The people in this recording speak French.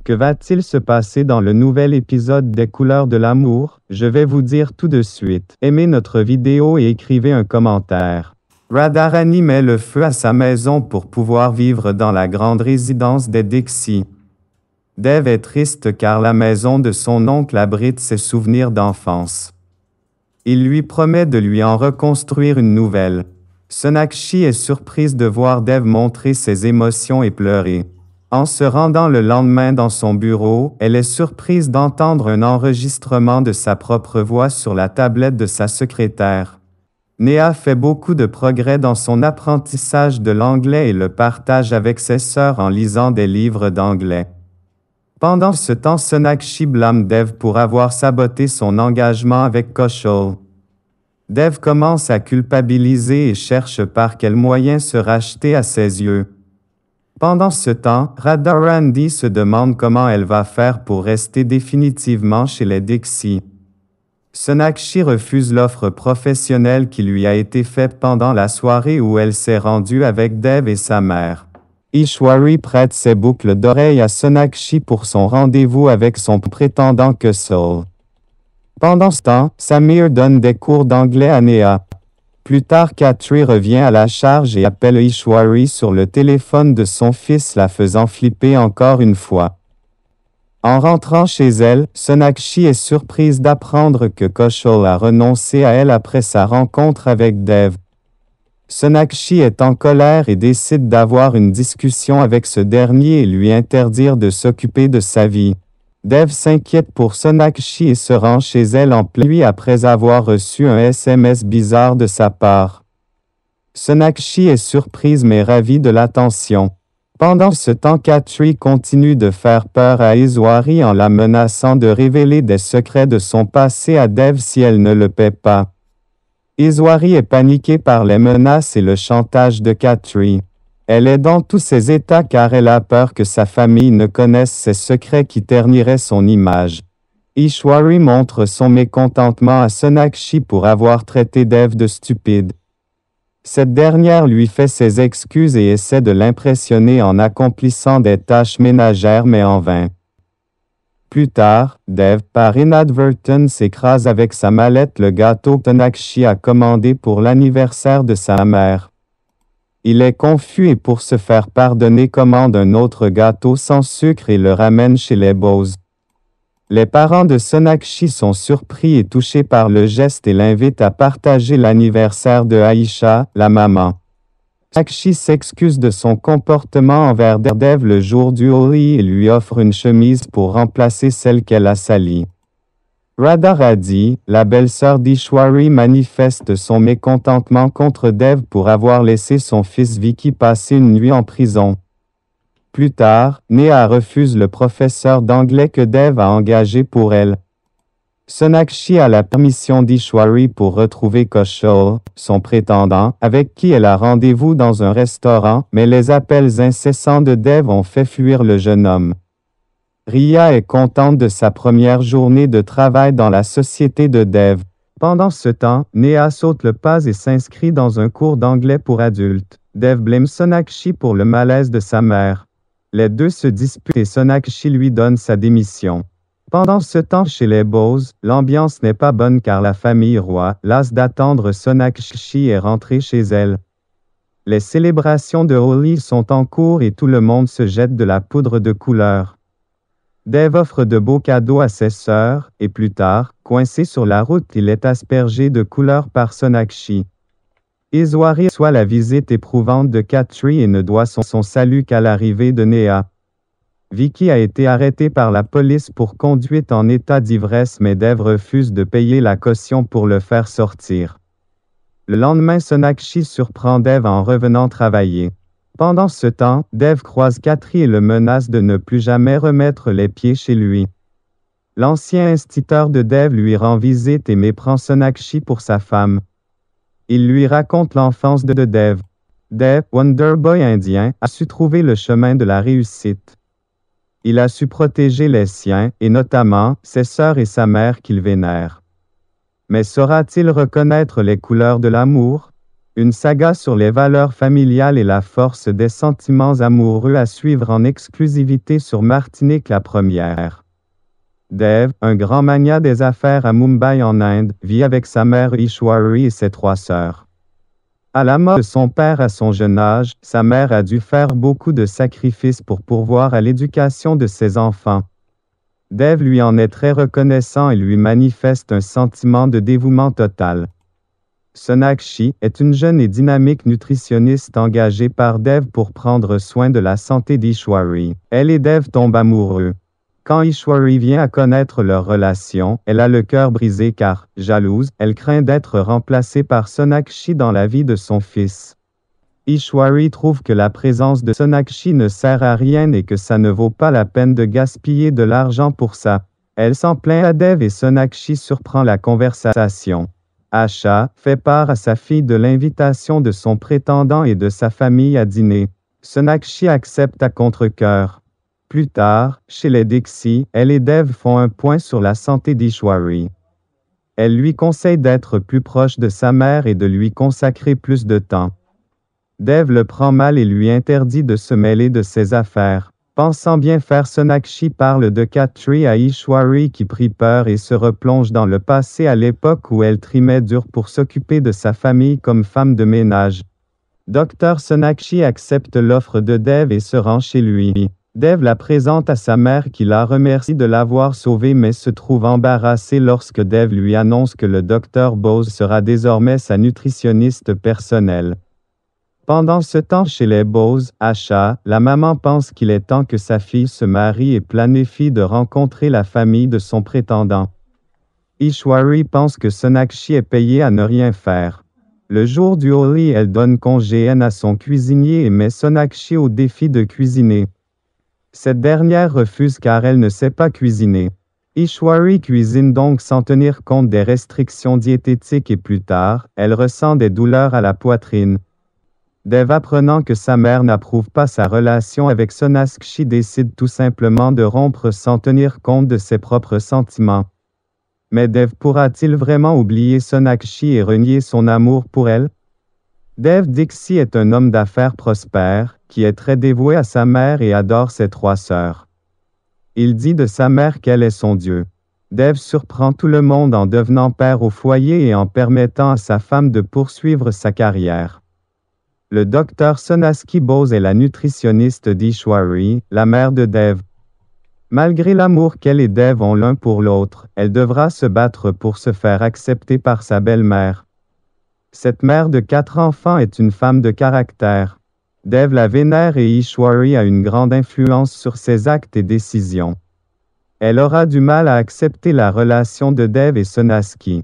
Que va-t-il se passer dans le nouvel épisode des couleurs de l'amour? Je vais vous dire tout de suite. Aimez notre vidéo et écrivez un commentaire. Radharani met le feu à sa maison pour pouvoir vivre dans la grande résidence des Dixie. Dev est triste car la maison de son oncle abrite ses souvenirs d'enfance. Il lui promet de lui en reconstruire une nouvelle. Sonakshi est surprise de voir Dev montrer ses émotions et pleurer. En se rendant le lendemain dans son bureau, elle est surprise d'entendre un enregistrement de sa propre voix sur la tablette de sa secrétaire. Neha fait beaucoup de progrès dans son apprentissage de l'anglais et le partage avec ses sœurs en lisant des livres d'anglais. Pendant ce temps, Sonakshi blâme Dev pour avoir saboté son engagement avec Kaushal. Dev commence à culpabiliser et cherche par quel moyen se racheter à ses yeux. Pendant ce temps, Radharani se demande comment elle va faire pour rester définitivement chez les Dixie. Sonakshi refuse l'offre professionnelle qui lui a été faite pendant la soirée où elle s'est rendue avec Dev et sa mère. Ishwari prête ses boucles d'oreilles à Sonakshi pour son rendez-vous avec son prétendant Kaushal. Pendant ce temps, Samir donne des cours d'anglais à Neha. Plus tard, Khatri revient à la charge et appelle Ishwari sur le téléphone de son fils, la faisant flipper encore une fois. En rentrant chez elle, Sonakshi est surprise d'apprendre que Kaushal a renoncé à elle après sa rencontre avec Dev. Sonakshi est en colère et décide d'avoir une discussion avec ce dernier et lui interdire de s'occuper de sa vie. Dev s'inquiète pour Sonakshi et se rend chez elle en pleine nuit après avoir reçu un SMS bizarre de sa part. Sonakshi est surprise mais ravie de l'attention. Pendant ce temps, Khatri continue de faire peur à Ishwari en la menaçant de révéler des secrets de son passé à Dev si elle ne le paie pas. Ishwari est paniquée par les menaces et le chantage de Khatri. Elle est dans tous ses états car elle a peur que sa famille ne connaisse ses secrets qui terniraient son image. Ishwari montre son mécontentement à Sonakshi pour avoir traité Dev de stupide. Cette dernière lui fait ses excuses et essaie de l'impressionner en accomplissant des tâches ménagères mais en vain. Plus tard, Dev, par inadvertance, écrase avec sa mallette le gâteau que Sonakshi a commandé pour l'anniversaire de sa mère. Il est confus et pour se faire pardonner commande un autre gâteau sans sucre et le ramène chez les Bose. Les parents de Sonakshi sont surpris et touchés par le geste et l'invitent à partager l'anniversaire de Aisha, la maman. Sonakshi s'excuse de son comportement envers Dev le jour du Holi et lui offre une chemise pour remplacer celle qu'elle a salie. Radharani, la belle-sœur d'Ishwari, manifeste son mécontentement contre Dev pour avoir laissé son fils Vicky passer une nuit en prison. Plus tard, Neha refuse le professeur d'anglais que Dev a engagé pour elle. Sonakshi a la permission d'Ishwari pour retrouver Kaushal, son prétendant, avec qui elle a rendez-vous dans un restaurant, mais les appels incessants de Dev ont fait fuir le jeune homme. Riya est contente de sa première journée de travail dans la société de Dev. Pendant ce temps, Neha saute le pas et s'inscrit dans un cours d'anglais pour adultes. Dev blâme Sonakshi pour le malaise de sa mère. Les deux se disputent et Sonakshi lui donne sa démission. Pendant ce temps chez les Bose, l'ambiance n'est pas bonne car la famille Roy, lasse d'attendre Sonakshi, est rentrée chez elle. Les célébrations de Holi sont en cours et tout le monde se jette de la poudre de couleur. Dev offre de beaux cadeaux à ses sœurs, et plus tard, coincé sur la route, il est aspergé de couleurs par Sonakshi. Ishwari reçoit la visite éprouvante de Khatri et ne doit son salut qu'à l'arrivée de Neha. Vicky a été arrêtée par la police pour conduite en état d'ivresse mais Dev refuse de payer la caution pour le faire sortir. Le lendemain, Sonakshi surprend Dev en revenant travailler. Pendant ce temps, Dev croise Khatri et le menace de ne plus jamais remettre les pieds chez lui. L'ancien instituteur de Dev lui rend visite et méprend Sonakshi pour sa femme. Il lui raconte l'enfance de Dev. Dev, Wonder Boy indien, a su trouver le chemin de la réussite. Il a su protéger les siens, et notamment ses sœurs et sa mère qu'il vénère. Mais saura-t-il reconnaître les couleurs de l'amour? Une saga sur les valeurs familiales et la force des sentiments amoureux à suivre en exclusivité sur Martinique la première. Dev, un grand magnat des affaires à Mumbai en Inde, vit avec sa mère Ishwari et ses 3 sœurs. À la mort de son père à son jeune âge, sa mère a dû faire beaucoup de sacrifices pour pourvoir à l'éducation de ses enfants. Dev lui en est très reconnaissant et lui manifeste un sentiment de dévouement total. Sonakshi est une jeune et dynamique nutritionniste engagée par Dev pour prendre soin de la santé d'Ishwari. Elle et Dev tombent amoureux. Quand Ishwari vient à connaître leur relation, elle a le cœur brisé car, jalouse, elle craint d'être remplacée par Sonakshi dans la vie de son fils. Ishwari trouve que la présence de Sonakshi ne sert à rien et que ça ne vaut pas la peine de gaspiller de l'argent pour ça. Elle s'en plaint à Dev et Sonakshi surprend la conversation. Asha fait part à sa fille de l'invitation de son prétendant et de sa famille à dîner. Sonakshi accepte à contre-cœur. Plus tard, chez les Dixie, elle et Dev font un point sur la santé d'Ishwari. Elle lui conseille d'être plus proche de sa mère et de lui consacrer plus de temps. Dev le prend mal et lui interdit de se mêler de ses affaires. Pensant bien faire, Sonakshi parle de Khatri à Ishwari qui prit peur et se replonge dans le passé à l'époque où elle trimait dur pour s'occuper de sa famille comme femme de ménage. Dr Sonakshi accepte l'offre de Dev et se rend chez lui. Dev la présente à sa mère qui la remercie de l'avoir sauvée mais se trouve embarrassée lorsque Dev lui annonce que le Dr Bose sera désormais sa nutritionniste personnelle. Pendant ce temps chez les Bose, Asha, la maman pense qu'il est temps que sa fille se marie et planifie de rencontrer la famille de son prétendant. Ishwari pense que Sonakshi est payée à ne rien faire. Le jour du Holi, elle donne congé à son cuisinier et met Sonakshi au défi de cuisiner. Cette dernière refuse car elle ne sait pas cuisiner. Ishwari cuisine donc sans tenir compte des restrictions diététiques et plus tard, elle ressent des douleurs à la poitrine. Dev, apprenant que sa mère n'approuve pas sa relation avec Sonakshi, décide tout simplement de rompre sans tenir compte de ses propres sentiments. Mais Dev pourra-t-il vraiment oublier Sonakshi et renier son amour pour elle? Dev Dixie est un homme d'affaires prospère, qui est très dévoué à sa mère et adore ses 3 sœurs. Il dit de sa mère qu'elle est son Dieu. Dev surprend tout le monde en devenant père au foyer et en permettant à sa femme de poursuivre sa carrière. Le docteur Sonakshi Bose est la nutritionniste d'Ishwari, la mère de Dev. Malgré l'amour qu'elle et Dev ont l'un pour l'autre, elle devra se battre pour se faire accepter par sa belle-mère. Cette mère de 4 enfants est une femme de caractère. Dev la vénère et Ishwari a une grande influence sur ses actes et décisions. Elle aura du mal à accepter la relation de Dev et Sonakshi.